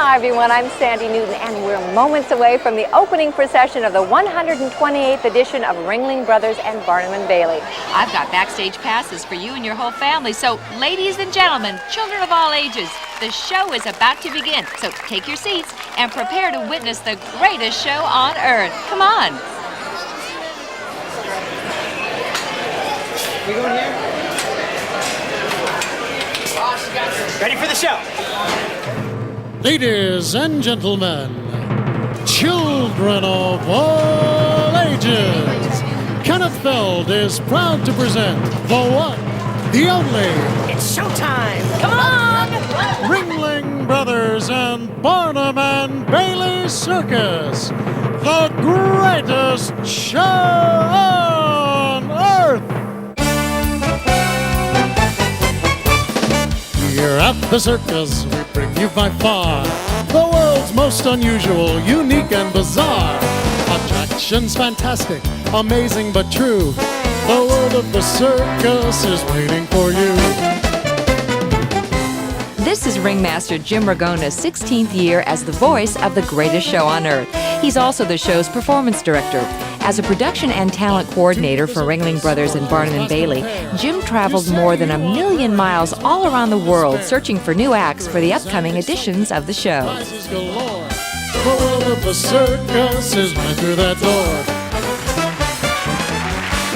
Hi everyone, I'm Sandy Newton and we're moments away from the opening procession of the 128th edition of Ringling Bros and Barnum Bailey. I've got backstage passes for you and your whole family, so ladies and gentlemen, children of all ages, the show is about to begin. So take your seats and prepare to witness the greatest show on earth. Come on. We going here? Ready for the show. Ladies and gentlemen, children of all ages, Kenneth Feld is proud to present the one, the only, It's showtime. Come on. Ringling Brothers and Barnum and Bailey Circus, the greatest show on earth. Here at the circus, we bring you by far the world's most unusual, unique, and bizarre. Attractions fantastic, amazing but true. The world of the circus is waiting for you. This is Ringmaster Jim Ragona's 16th year as the voice of the greatest show on earth. He's also the show's performance director. As a production and talent coordinator for Ringling Bros and Barnum Bailey, Jim traveled more than 1 million miles all around the world searching for new acts for the upcoming editions of the show. The world of the circus is right through that door.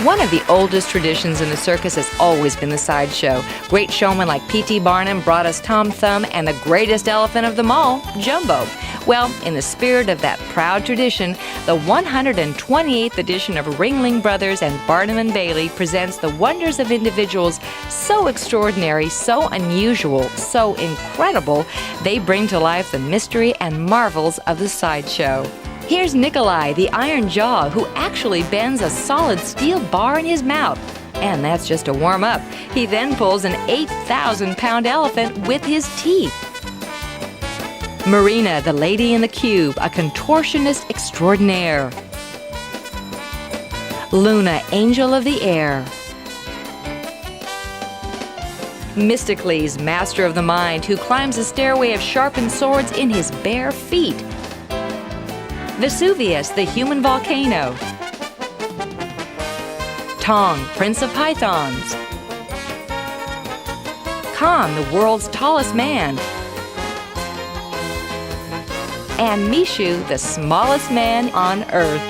One of the oldest traditions in the circus has always been the sideshow. Great showmen like P.T. Barnum brought us Tom Thumb and the greatest elephant of them all, Jumbo. Well, in the spirit of that proud tradition, the 128th edition of Ringling Bros and Barnum Bailey presents the wonders of individuals so extraordinary, so unusual, so incredible, they bring to life the mystery and marvels of the sideshow. Here's Nikolai, the Iron Jaw, who actually bends a solid steel bar in his mouth. And that's just a warm-up. He then pulls an 8,000-pound elephant with his teeth. Marina, the Lady in the Cube, a contortionist extraordinaire. Luna, Angel of the Air. Mysticles, Master of the Mind, who climbs a stairway of sharpened swords in his bare feet. Vesuvius, the human volcano. Tong, Prince of Pythons. Khan, the world's tallest man. And Mishu, the smallest man on earth.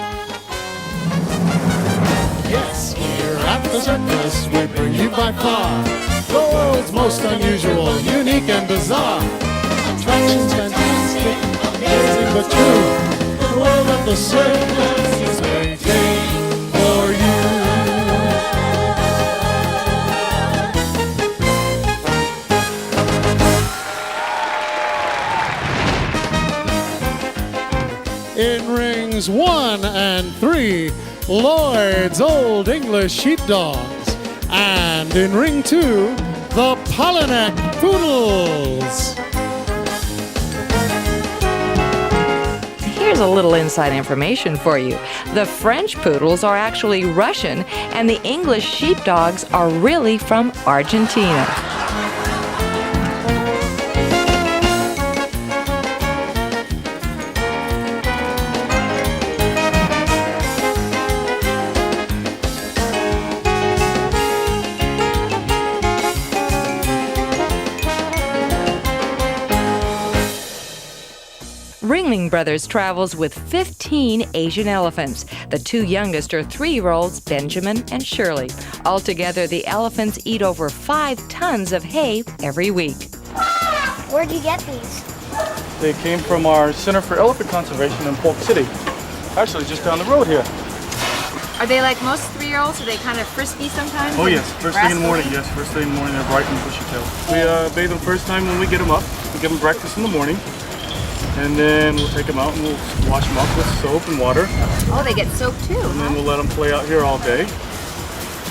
Yes, here at the circus, we bring you by far the world's most unusual, unique, and bizarre. Attractions fantastic, amazing but true. The world of the circus is waiting for you. In rings 1 and 3, Lloyd's Old English Sheepdogs. And in ring 2, the Pollinac Poodles. Here's a little inside information for you. The French poodles are actually Russian, and the English sheepdogs are really from Argentina. Ringling Bros travels with 15 Asian elephants. The 2 youngest are 3-year-olds, Benjamin and Shirley. Altogether, the elephants eat over 5 tons of hay every week. Where'd you get these? They came from our Center for Elephant Conservation in Polk City. Actually, just down the road here. Are they like most 3-year-olds? Are they kind of frisky sometimes? Oh yes, first thing in the morning. Yes, first thing in the morning, they're bright and bushy-tailed. We bathe them first time when we get them up. We give them breakfast in the morning. And then we'll take them out and we'll wash them up with soap and water. Oh, they get soaked too. And then we'll let them play out here all day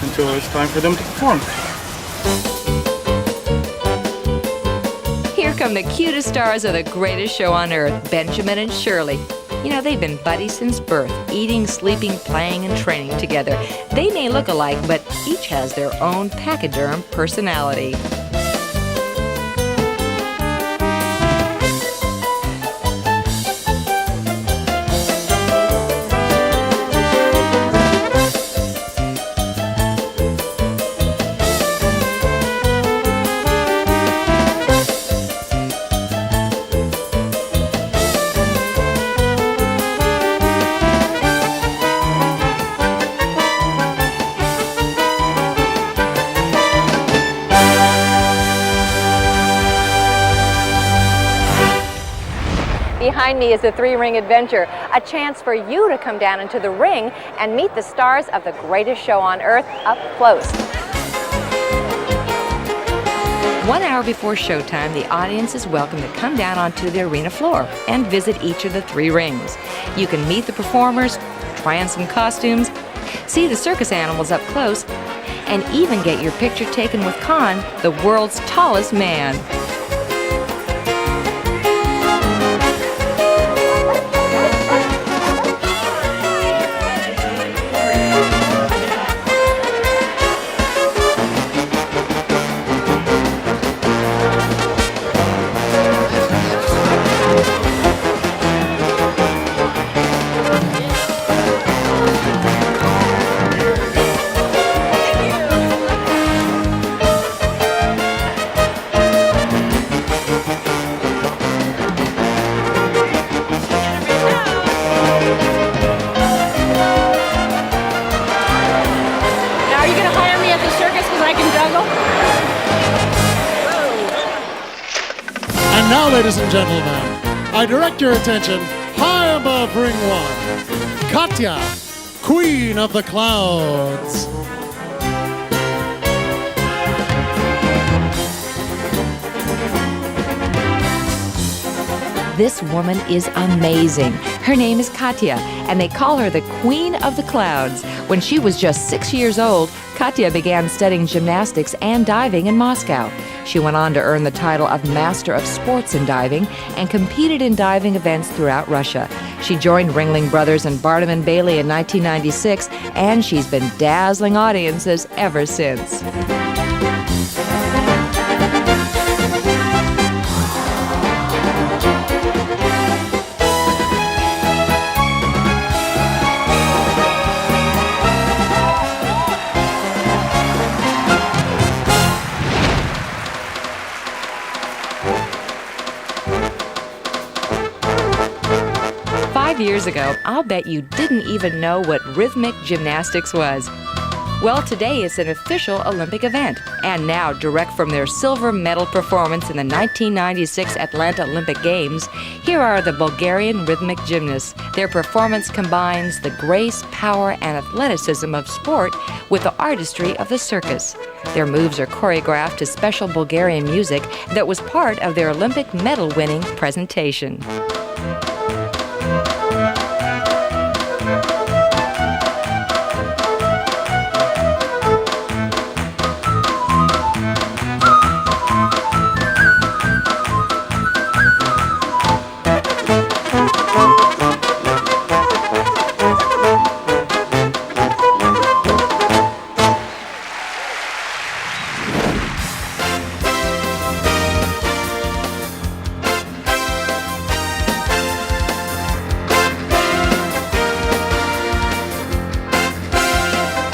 until it's time for them to perform. Here come the cutest stars of the greatest show on earth, Benjamin and Shirley. You know, they've been buddies since birth, eating, sleeping, playing, and training together. They may look alike, but each has their own pachyderm personality. Behind me is the three-ring adventure, a chance for you to come down into the ring and meet the stars of the greatest show on earth up close. 1 hour before showtime, the audience is welcome to come down onto the arena floor and visit each of the three rings. You can meet the performers, try on some costumes, see the circus animals up close, and even get your picture taken with Khan, the world's tallest man. And now, ladies and gentlemen, I direct your attention high above ring one. Katya, Queen of the Clouds. This woman is amazing. Her name is Katya, and they call her the Queen of the Clouds. When she was just 6 years old, Katya began studying gymnastics and diving in Moscow. She went on to earn the title of Master of Sports in Diving and competed in diving events throughout Russia. She joined Ringling Brothers and Barnum Bailey in 1996, and she's been dazzling audiences ever since. Years ago, I'll bet you didn't even know what rhythmic gymnastics was. Well, today it's an official Olympic event, and now, direct from their silver medal performance in the 1996 Atlanta Olympic Games, here are the Bulgarian rhythmic gymnasts. Their performance combines the grace, power, and athleticism of sport with the artistry of the circus. Their moves are choreographed to special Bulgarian music that was part of their Olympic medal-winning presentation.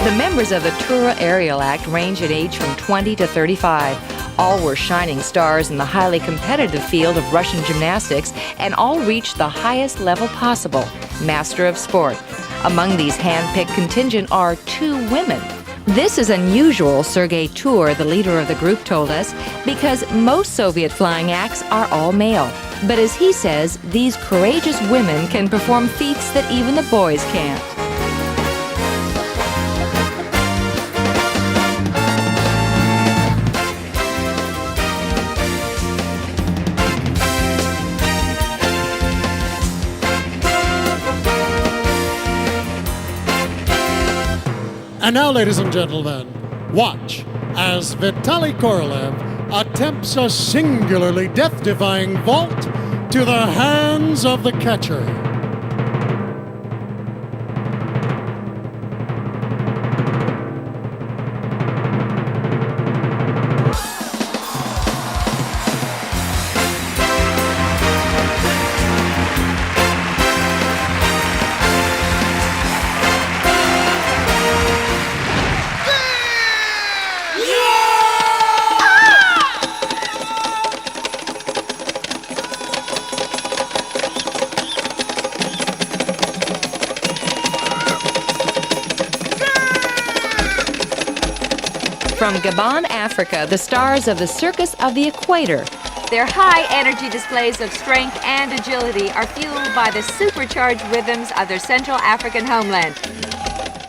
The members of the Tura Aerial Act range in age from 20 to 35. All were shining stars in the highly competitive field of Russian gymnastics, and all reached the highest level possible, Master of Sport. Among these hand-picked contingent are 2 women. This is unusual, Sergei Tur, the leader of the group, told us, because most Soviet flying acts are all male. But as he says, these courageous women can perform feats that even the boys can't. And now, ladies and gentlemen, watch as Vitaly Korolev attempts a singularly death-defying vault to the hands of the catcher. From Gabon, Africa, the stars of the Circus of the Equator. Their high-energy displays of strength and agility are fueled by the supercharged rhythms of their Central African homeland.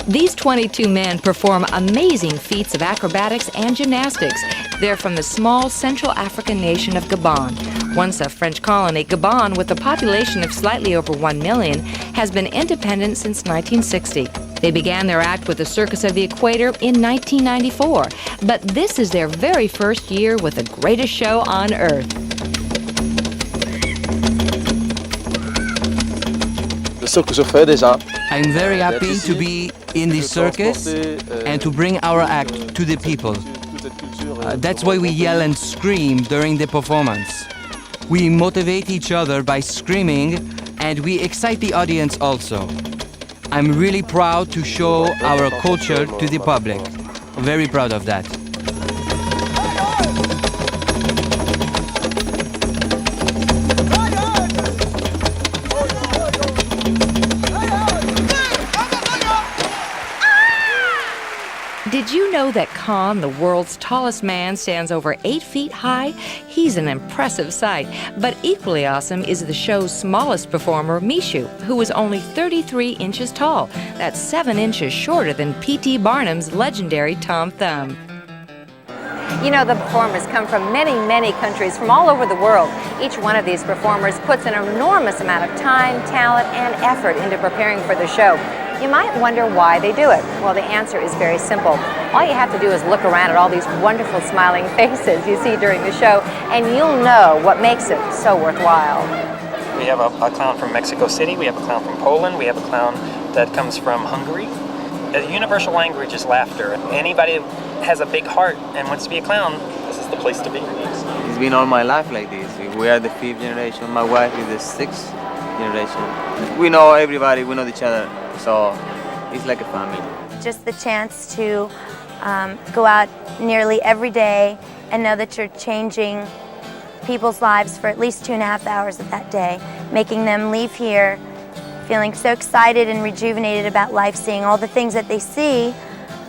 These 22 men perform amazing feats of acrobatics and gymnastics. They're from the small Central African nation of Gabon. Once a French colony, Gabon, with a population of slightly over 1 million, has been independent since 1960. They began their act with the Circus of the Equator in 1994, but this is their very first year with the greatest show on earth. I'm very happy to be in this circus and to bring our act to the people. That's why we yell and scream during the performance. We motivate each other by screaming, and we excite the audience also. I'm really proud to show our culture to the public. Very proud of that. Did you know that Khan, the world's tallest man, stands over 8 feet high? He's an impressive sight. But equally awesome is the show's smallest performer, Mishu, who is only 33 inches tall. That's 7 inches shorter than P.T. Barnum's legendary Tom Thumb. You know, the performers come from many, many countries from all over the world. Each one of these performers puts an enormous amount of time, talent, and effort into preparing for the show. You might wonder why they do it. Well, the answer is very simple. All you have to do is look around at all these wonderful smiling faces you see during the show, and you'll know what makes it so worthwhile. We have a clown from Mexico City, we have a clown from Poland, we have a clown that comes from Hungary. The universal language is laughter. Anybody who has a big heart and wants to be a clown, this is the place to be. It's been all my life like this. We are the 5th generation, my wife is the 6th generation. We know everybody, we know each other. So it's like a family. Just the chance to go out nearly every day and know that you're changing people's lives for at least 2.5 hours of that day, making them leave here feeling so excited and rejuvenated about life, seeing all the things that they see,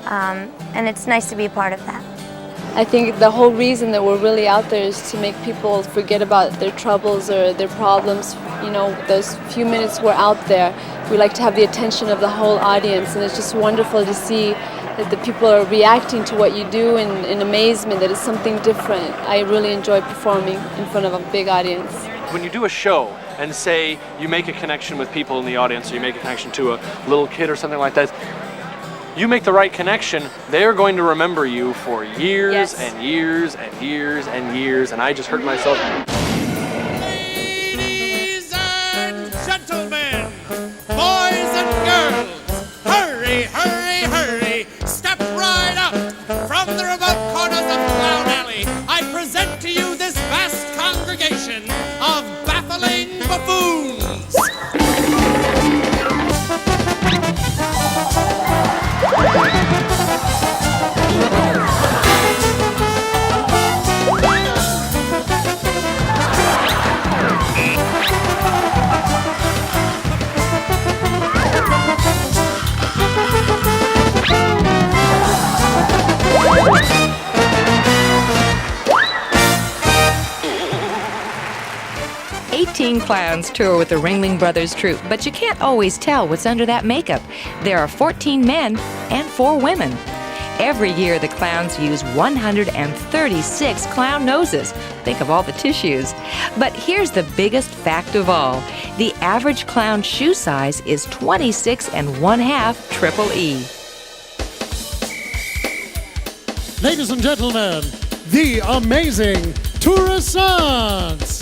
and it's nice to be a part of that. I think the whole reason that we're really out there is to make people forget about their troubles or their problems. You know, those few minutes we're out there, we like to have the attention of the whole audience, and it's just wonderful to see that the people are reacting to what you do in amazement, that it's something different. I really enjoy performing in front of a big audience. When you do a show and say you make a connection with people in the audience, or you make a connection to a little kid or something like that, you make the right connection, they're going to remember you for years and years and years and years, and I just hurt myself. Ladies and gentlemen, boys and girls, hurry, hurry, hurry, step right up from the remote corners of Clown Alley. I present to you this vast congregation of baffling buffoons. 18 clowns tour with the Ringling Brothers troupe, but you can't always tell what's under that makeup. There are 14 men and 4 women. Every year, the clowns use 136 clown noses. Think of all the tissues. But here's the biggest fact of all. The average clown shoe size is 26 1/2 triple E. Ladies and gentlemen, the amazing Tourissants.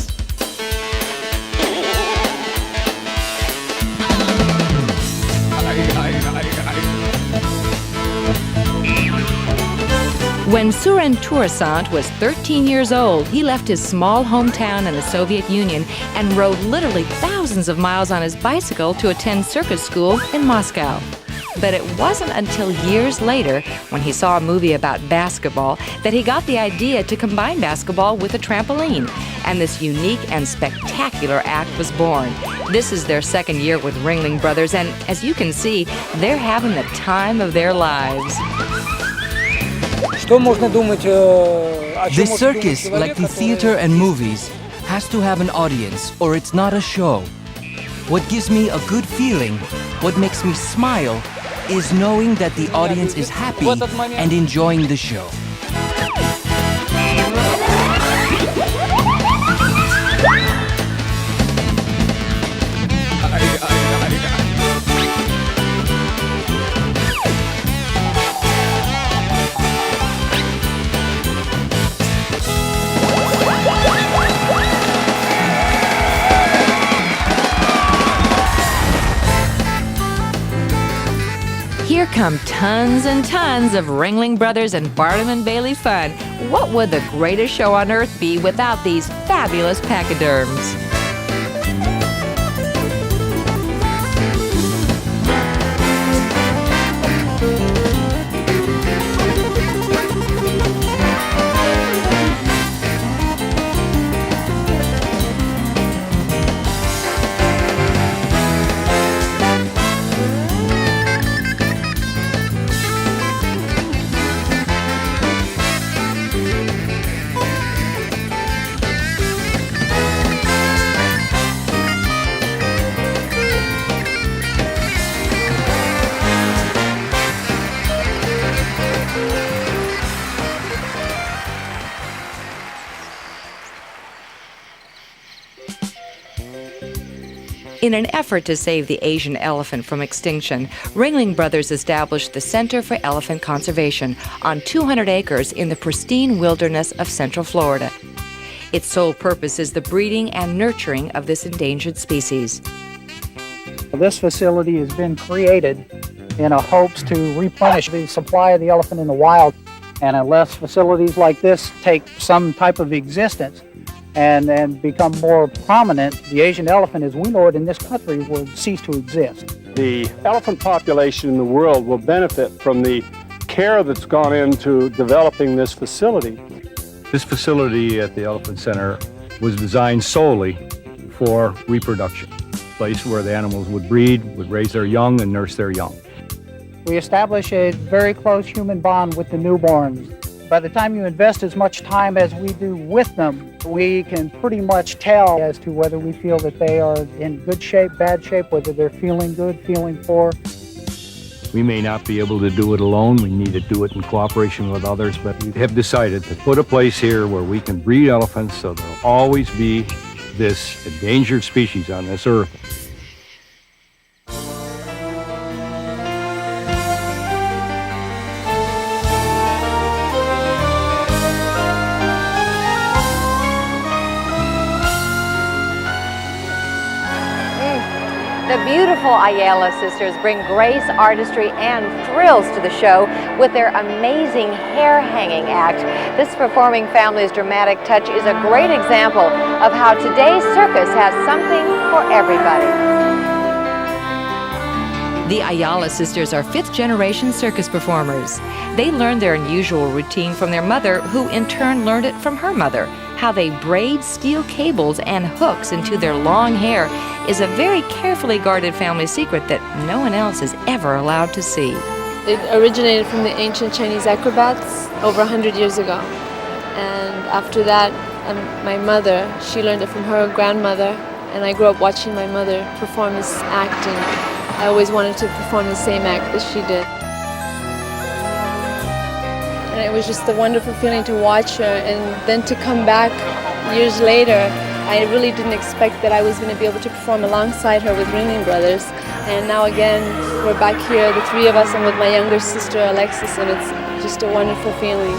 When Suren Tourissant was 13 years old, he left his small hometown in the Soviet Union and rode literally thousands of miles on his bicycle to attend circus school in Moscow. But it wasn't until years later, when he saw a movie about basketball, that he got the idea to combine basketball with a trampoline. And this unique and spectacular act was born. This is their second year with Ringling Brothers, and as you can see, they're having the time of their lives. Что можно думать The circus, like the theater and movies, has to have an audience or it's not a show. What gives me a good feeling, what makes me smile, is knowing that the audience is happy and enjoying the show. Here come tons and tons of Ringling Brothers and Barnum Bailey fun. What would the greatest show on earth be without these fabulous pachyderms? In an effort to save the Asian elephant from extinction, Ringling Brothers established the Center for Elephant Conservation on 200 acres in the pristine wilderness of Central Florida. Its sole purpose is the breeding and nurturing of this endangered species. This facility has been created in a hopes to replenish the supply of the elephant in the wild. And unless facilities like this take some type of existence and become more prominent, the Asian elephant as we know it in this country will cease to exist. The elephant population in the world will benefit from the care that's gone into developing this facility. This facility at the Elephant Center was designed solely for reproduction, a place where the animals would breed, would raise their young and nurse their young. We establish a very close human bond with the newborns. By the time you invest as much time as we do with them, we can pretty much tell as to whether we feel that they are in good shape, bad shape, whether they're feeling good, feeling poor. We may not be able to do it alone. We need to do it in cooperation with others, but we have decided to put a place here where we can breed elephants so there'll always be this endangered species on this earth. The beautiful Ayala sisters bring grace, artistry, and thrills to the show with their amazing hair hanging act. This performing family's dramatic touch is a great example of how today's circus has something for everybody. The Ayala sisters are fifth-generation circus performers. They learned their unusual routine from their mother, who in turn learned it from her mother. How they braid steel cables and hooks into their long hair is a very carefully guarded family secret that no one else is ever allowed to see. It originated from the ancient Chinese acrobats over 100 years ago. And after that, my mother, she learned it from her grandmother, and I grew up watching my mother perform this act, and I always wanted to perform the same act that she did. And it was just a wonderful feeling to watch her, and then to come back years later. I really didn't expect that I was going to be able to perform alongside her with Ringling Brothers. And now again, we're back here, the three of us, and with my younger sister Alexis, and it's just a wonderful feeling.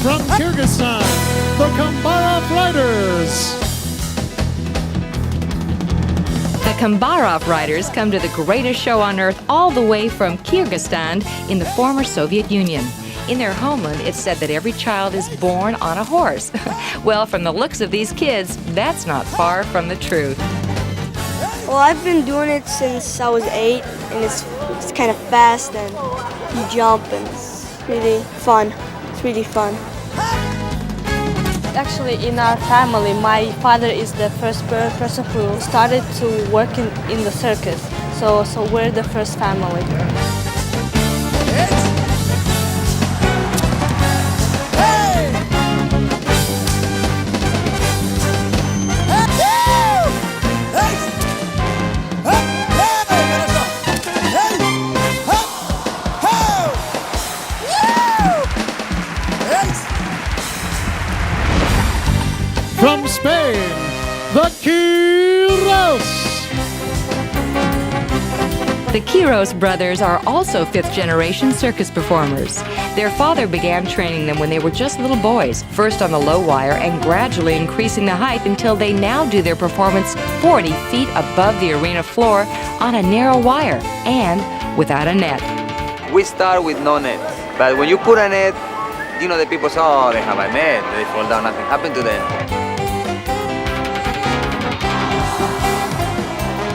From Kyrgyzstan, the Kambarov Riders. The Kambarov Riders come to the greatest show on earth all the way from Kyrgyzstan in the former Soviet Union. In their homeland, it's said that every child is born on a horse. Well, from the looks of these kids, that's not far from the truth. Well, I've been doing it since I was 8, and it's kind of fast, and you jump, and it's really fun. It's really fun. Actually, in our family, my father is the first person who started to work in the circus. So we're the first family. From Spain, the Quiros. The Quiros brothers are also fifth-generation circus performers. Their father began training them when they were just little boys, first on the low wire and gradually increasing the height until they now do their performance 40 feet above the arena floor on a narrow wire and without a net. We start with no net, but when you put a net, you know, the people say, oh, they have a net, they fall down, nothing happened to them.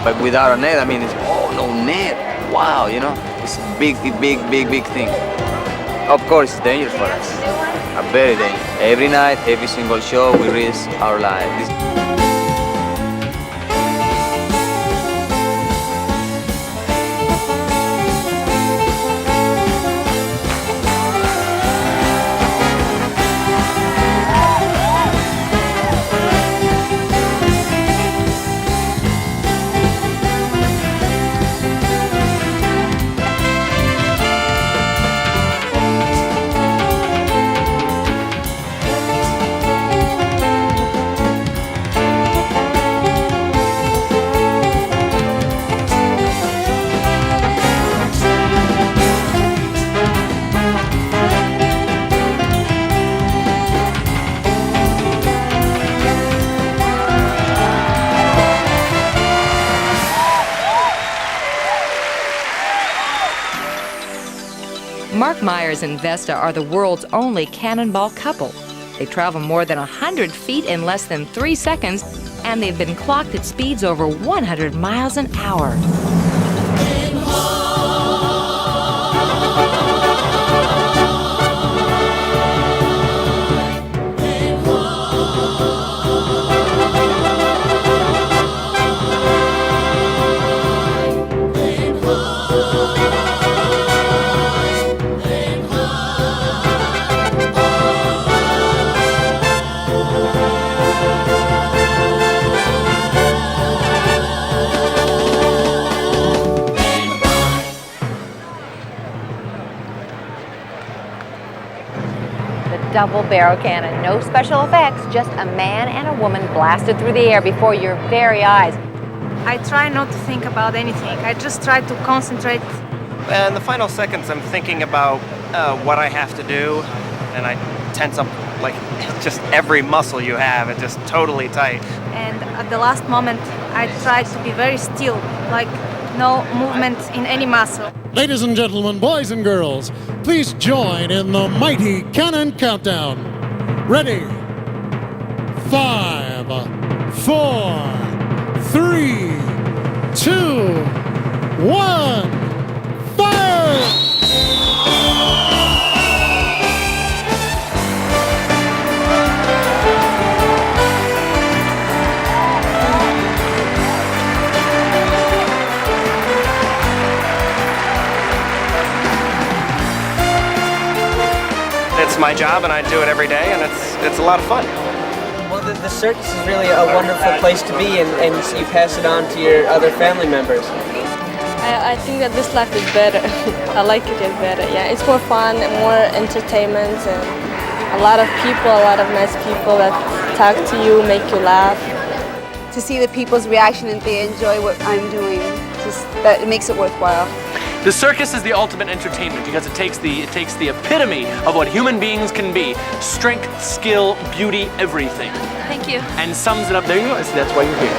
But without a net, I mean, it's, oh, no net, wow, you know, it's a big thing. Of course, it's dangerous for us, very dangerous. Every night, every single show, we risk our lives. Mark Myers and Vesta are the world's only cannonball couple. They travel more than 100 feet in less than 3 seconds, and they've been clocked at speeds over 100 miles an hour. Double barrel cannon, no special effects, just a man and a woman blasted through the air before your very eyes. I try not to think about anything. I just try to concentrate. In the final seconds, I'm thinking about what I have to do, and I tense up like just every muscle you have. It's just totally tight. And at the last moment, I try to be very still, like no movement in any muscle. Ladies and gentlemen, boys and girls, please join in the mighty cannon countdown. Ready? 5, 4, 3, 2, 1, fire! It's my job, and I do it every day, and it's a lot of fun. Well, the circus is really a wonderful place to be, and you pass it on to your other family members. I think that this life is better. I like it better. Yeah, it's more fun and more entertainment, and a lot of people, a lot of nice people that talk to you, make you laugh. To see the people's reaction and they enjoy what I'm doing, just that it makes it worthwhile. The circus is the ultimate entertainment because it takes the epitome of what human beings can be: strength, skill, beauty, everything. Thank you. And sums it up. There you go. That's why you're here.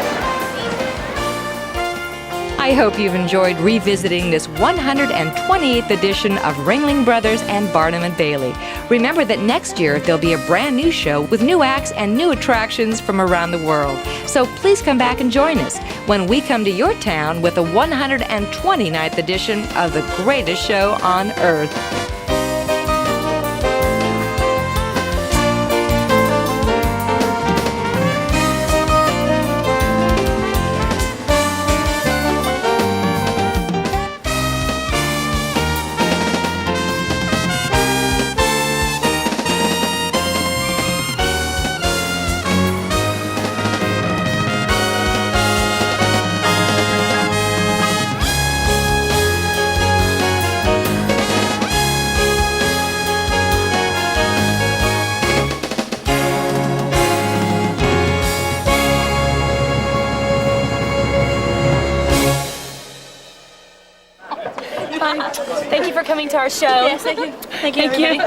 I hope you've enjoyed revisiting this 128th edition of Ringling Brothers and Barnum Bailey. Remember that next year there'll be a brand new show with new acts and new attractions from around the world. So please come back and join us when we come to your town with the 129th edition of the greatest show on earth. Thank you for coming to our show. Yes, thank you. Thank you, everybody.